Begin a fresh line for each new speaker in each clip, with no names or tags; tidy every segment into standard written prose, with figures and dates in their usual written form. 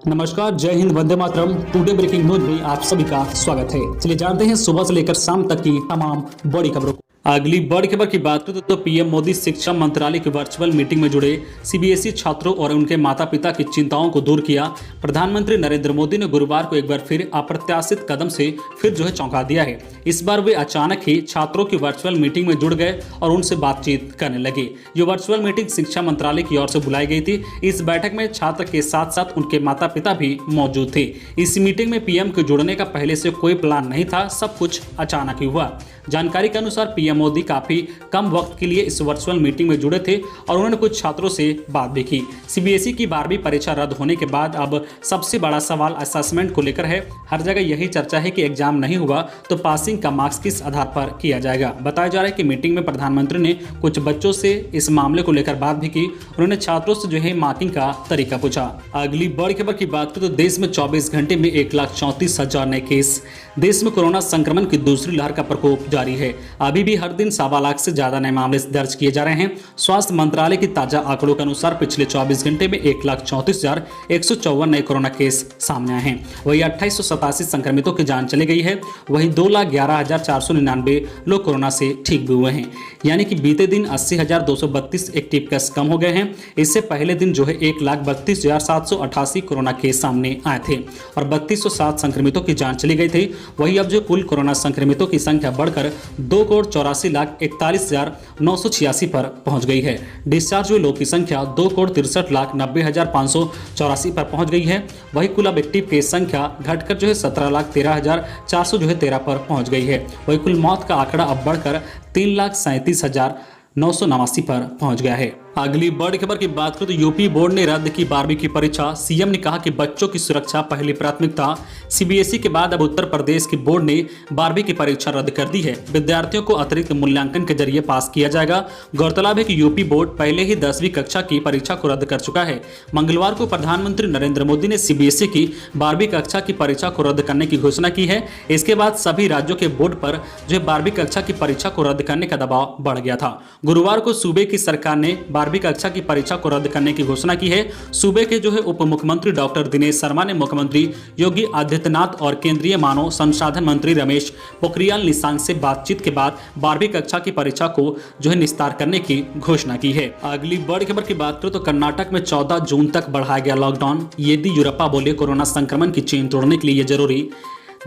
नमस्कार, जय Hind, Vande Mataram. Today breaking news में आप सभी का स्वागत है। चलिए जानते हैं सुबह से लेकर शाम तक की तमाम बड़ी खबरों को। अगली बड़ी खबर की बात करें तो पीएम मोदी शिक्षा मंत्रालय की वर्चुअल मीटिंग में जुड़े सीबीएसई छात्रों और उनके माता पिता की चिंताओं को दूर किया। प्रधानमंत्री नरेंद्र मोदी ने गुरुवार को एक बार फिर अप्रत्याशित कदम से फिर चौंका दिया है। इस बार वे अचानक ही छात्रों की वर्चुअल मीटिंग में जुड़ गए और उनसे बातचीत करने लगे। ये वर्चुअल मीटिंग शिक्षा मंत्रालय की ओर से बुलाई गई थी। इस बैठक में छात्र के साथ साथ उनके माता पिता भी मौजूद थे। इस मीटिंग में पीएम के जुड़ने का पहले से कोई प्लान नहीं था, सब कुछ अचानक ही हुआ। जानकारी के अनुसार पीएम मोदी काफी कम वक्त के लिए इस वर्चुअल मीटिंग में जुड़े थे और उन्होंने कुछ छात्रों से बात भी की। सीबीएसई की 12वीं परीक्षा रद्द होने के बाद अब सबसे बड़ा सवाल असेसमेंट को लेकर है। हर जगह यही चर्चा है कि एग्जाम नहीं हुआ तो पासिंग का मार्क्स किस आधार पर किया जाएगा। बताया जा रहा है कि मीटिंग में प्रधानमंत्री ने कुछ बच्चों से इस मामले को लेकर बात भी की। उन्होंने छात्रों से मार्किंग का तरीका पूछा। अगली बड़ी खबर की बात करें तो देश में 24 घंटे में 1,34,000 नए केस। देश में कोरोना संक्रमण की दूसरी लहर का प्रकोप जारी है। अभी भी हर दिन 1.25 लाख से ज्यादा नए मामले दर्ज किए जा रहे हैं। स्वास्थ्य मंत्रालय की ताजा आंकड़ों के अनुसार पिछले 24 घंटे में 1,34,154 नए कोरोना केस सामने आए हैं। वही 2887 संक्रमितों की जान चली गई है। वही 2,11,499 लोग कोरोना से ठीक भी हुए हैं। यानी कि बीते दिन 80,232 एक्टिव केस कम हो गए हैं। इससे पहले दिन 1,32,788 कोरोना केस सामने आए थे और 3,207 संक्रमितों की जान चली गई थी। वही अब कुल कोरोना संक्रमितों की संख्या बढ़कर 2,84,41,986 पर पहुंच गई है। डिस्चार्ज हुए लोगों की संख्या 2,63,90,584 पर पहुंच गई है। वही कुल अब एक्टिव केस संख्या घटकर 17,13,413 पर पहुंच गई है। वही कुल मौत का आंकड़ा अब बढ़कर 3,37,989 पर पहुंच गया है। अगली बड़ी खबर की बात करें तो यूपी बोर्ड ने रद्द की 12वीं की परीक्षा। सीएम ने कहा कि बच्चों की सुरक्षा पहली प्राथमिकता। सीबीएसई के बाद अब उत्तर प्रदेश की बोर्ड ने 12वीं की परीक्षा रद्द कर दी है। विद्यार्थियों को अतिरिक्त मूल्यांकन के जरिए पास किया जाएगा। गौरतलब है कि यूपी बोर्ड पहले ही 10वीं कक्षा की परीक्षा को रद्द कर चुका है। मंगलवार को प्रधानमंत्री नरेंद्र मोदी ने सीबीएसई की 12वीं कक्षा की परीक्षा को रद्द करने की घोषणा की है। इसके बाद सभी राज्यों के बोर्ड पर 12वीं कक्षा की परीक्षा को रद्द करने का दबाव बढ़ गया था। गुरुवार को सूबे की सरकार ने 12वीं कक्षा की परीक्षा को रद्द करने की घोषणा की है। सूबे के उप मुख्यमंत्री डॉक्टर दिनेश शर्मा ने मुख्यमंत्री योगी आदित्यनाथ और केंद्रीय मानव संसाधन मंत्री रमेश पोखरियाल निशंक से बातचीत के बाद 12वीं कक्षा की परीक्षा को निस्तार करने की घोषणा की है। अगली बड़ी खबर की बात करें तो कर्नाटक में 14 जून तक बढ़ाया गया लॉकडाउन। येदियुरप्पा बोले कोरोना संक्रमण की चेन तोड़ने के लिए यह जरूरी।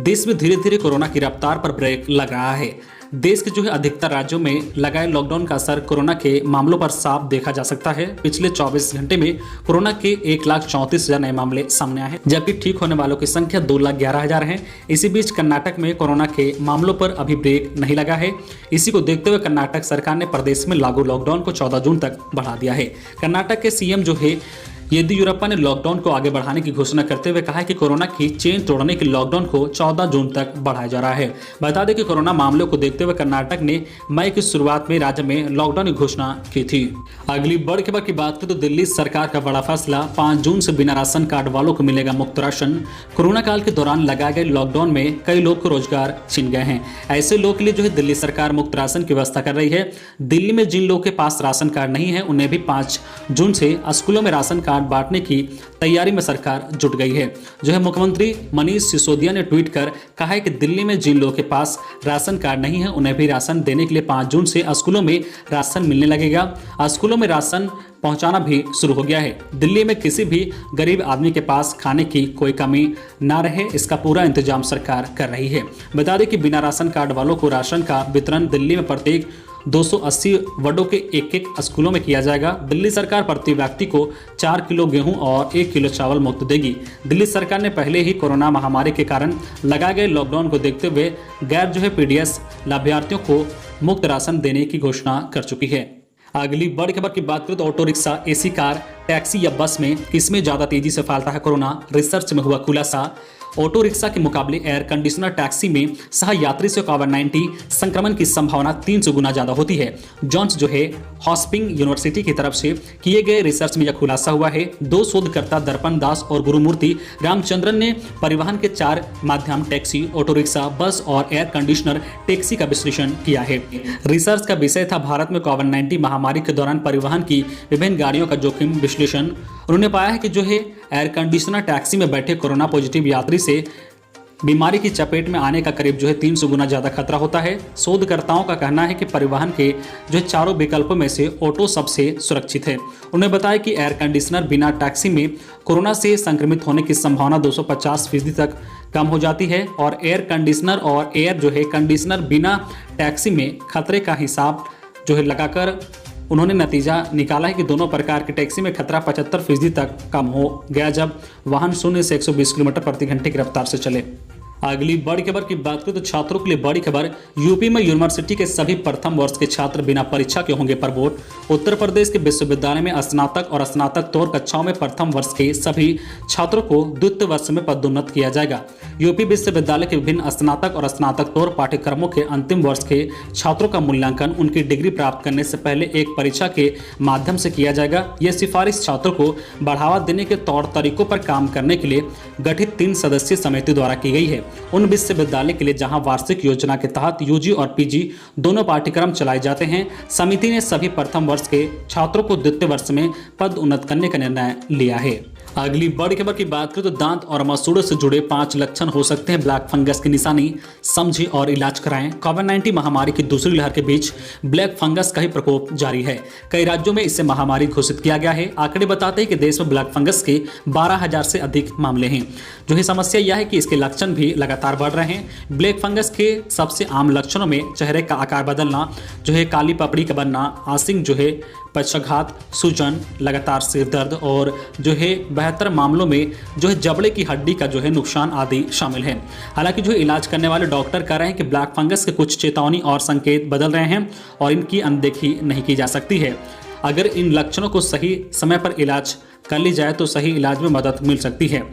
देश में धीरे धीरे कोरोना की रफ्तार पर ब्रेक लग रहा है। देश के अधिकतर राज्यों में लगाए लॉकडाउन का असर कोरोना के मामलों पर साफ देखा जा सकता है। पिछले 24 घंटे में कोरोना के 1,34,000 नए मामले सामने आए हैं, जबकि ठीक होने वालों की संख्या 2,11,000 है। इसी बीच कर्नाटक में कोरोना के मामलों पर अभी ब्रेक नहीं लगा है। इसी को देखते हुए कर्नाटक सरकार ने प्रदेश में लागू लॉकडाउन को 14 जून तक बढ़ा दिया है। कर्नाटक के सीएम येदियुरप्पा ने लॉकडाउन को आगे बढ़ाने की घोषणा करते हुए कहा है कि कोरोना की चेन तोड़ने के लॉकडाउन को 14 जून तक बढ़ाया जा रहा है। बता दें कि कोरोना मामलों को देखते हुए कर्नाटक ने मई की शुरुआत में राज्य में लॉकडाउन की घोषणा की थी। अगली बड़ी खबर की बात करें तो दिल्ली सरकार का बड़ा फैसला। 5 जून से बिना राशन कार्ड वालों को मिलेगा मुफ्त राशन। कोरोना काल के दौरान लगाए गए लॉकडाउन में कई लोग को रोजगार छिन गए हैं। ऐसे लोग के लिए दिल्ली सरकार मुफ्त राशन की व्यवस्था कर रही है। दिल्ली में जिन लोगों के पास राशन कार्ड नहीं है उन्हें भी 5 जून से स्कूलों में राशन कार्ड बांटने की तैयारी में सरकार जुट गई है। मुख्यमंत्री मनीष सिसोदिया ने ट्वीट कर कहा है कि दिल्ली में जिन लोगों के पास राशन कार्ड नहीं है उन्हें भी राशन देने के लिए 5 जून से स्कूलों में राशन मिलने लगेगा। स्कूलों में राशन पहुंचाना भी शुरू हो गया है। दिल्ली में किसी भी गरीब आदमी के पास खाने की कोई कमी ना रहे, इसका पूरा इंतजाम सरकार कर रही है। बता दें कि बिना राशन कार्ड वालों को राशन का वितरण दिल्ली में प्रत्येक 280 वार्डों के एक स्कूलों में किया जाएगा। दिल्ली सरकार प्रति व्यक्ति को 4 किलो गेहूं और 1 किलो चावल मुफ्त देगी। दिल्ली सरकार ने पहले ही कोरोना महामारी के कारण लगाए गए लॉकडाउन को देखते हुए गैर पीडीएस लाभार्थियों को मुफ्त राशन देने की घोषणा कर चुकी है। अगली बड़ी खबर की बात करें तो auto rickshaw, AC car, taxi या बस में किसमें ज्यादा तेजी से फैलता है कोरोना। रिसर्च में हुआ खुलासा। ऑटो रिक्शा के मुकाबले एयर कंडीशनर टैक्सी में सह यात्री से कोविड-19 संक्रमण की संभावना 300 गुना ज्यादा होती है। जॉन्स हॉस्पिंग यूनिवर्सिटी की तरफ से किए गए रिसर्च में यह खुलासा हुआ है। 2 शोधकर्ता दर्पण दास और गुरुमूर्ति रामचंद्रन ने परिवहन के 4 माध्यम टैक्सी, ऑटो रिक्शा, बस और एयर कंडीशनर टैक्सी का विश्लेषण किया है। रिसर्च का विषय था भारत में कोविड-19 महामारी के दौरान परिवहन की विभिन्न गाड़ियों का जोखिम विश्लेषण विश्लेषण उन्होंने पाया है कि जो है एयर कंडीशनर टैक्सी में बैठे कोरोना पॉजिटिव यात्री से बीमारी की चपेट में आने का करीब जो है 300 गुना ज़्यादा खतरा होता है। शोधकर्ताओं का कहना है कि परिवहन के जो है चारों विकल्पों में से ऑटो सबसे सुरक्षित है। उन्होंने बताया कि एयर कंडीशनर बिना टैक्सी में कोरोना से संक्रमित होने की संभावना 250% तक कम हो जाती है और एयर कंडीशनर बिना टैक्सी में खतरे का हिसाब जो है लगाकर उन्होंने नतीजा निकाला है कि दोनों प्रकार की टैक्सी में खतरा 75% तक कम हो गया जब वाहन 0 से 120 किलोमीटर प्रति घंटे की रफ्तार से चले। अगली बड़ी खबर की बात करें तो छात्रों के लिए बड़ी खबर। यूपी में यूनिवर्सिटी के सभी प्रथम वर्ष के छात्र बिना परीक्षा के होंगे प्रमोट। उत्तर प्रदेश के विश्वविद्यालय में स्नातक और स्नातकोत्तर कक्षाओं में प्रथम वर्ष के सभी छात्रों को द्वितीय वर्ष में पदोन्नत किया जाएगा। यूपी विश्वविद्यालय के विभिन्न स्नातक और स्नातकोत्तर पाठ्यक्रमों के अंतिम वर्ष के छात्रों का मूल्यांकन उनकी डिग्री प्राप्त करने से पहले एक परीक्षा के माध्यम से किया जाएगा। यह सिफारिश छात्रों को बढ़ावा देने के तौर तरीकों पर काम करने के लिए गठित 3 सदस्यीय समिति द्वारा की गई है। उन विश्वविद्यालय के लिए जहां वार्षिक योजना के तहत यूजी और पीजी दोनों पाठ्यक्रम चलाए जाते हैं, समिति ने सभी प्रथम वर्ष के छात्रों को द्वितीय वर्ष में पद उन्नत करने का निर्णय लिया है। अगली बड़ी खबर की बात करें तो दांत और मसूड़ों से जुड़े 5 लक्षण हो सकते हैं ब्लैक फंगस की निशानी, समझें और इलाज कराएं। कोविड-19 महामारी की दूसरी लहर के बीच ब्लैक फंगस का ही प्रकोप जारी है। कई राज्यों में इसे महामारी घोषित किया गया है। आंकड़े बताते हैं कि देश में ब्लैक फंगस के 12,000 से अधिक मामले हैं। जो है समस्या यह है कि इसके लक्षण भी लगातार बढ़ रहे हैं। ब्लैक फंगस के सबसे आम लक्षणों में चेहरे का आकार बदलना, जो है काली पपड़ी का बनना, आंशिक जो है पक्षाघात, सूजन, लगातार सिर दर्द और जो है बेहतर मामलों में जो है जबड़े की हड्डी का जो है नुकसान आदि शामिल है। हालांकि जो इलाज करने वाले डॉक्टर कह रहे हैं कि ब्लैक फंगस के कुछ चेतावनी और संकेत बदल रहे हैं और इनकी अनदेखी नहीं की जा सकती है। अगर इन लक्षणों को सही समय पर इलाज कर ली जाए तो सही इलाज में मदद मिल सकती है।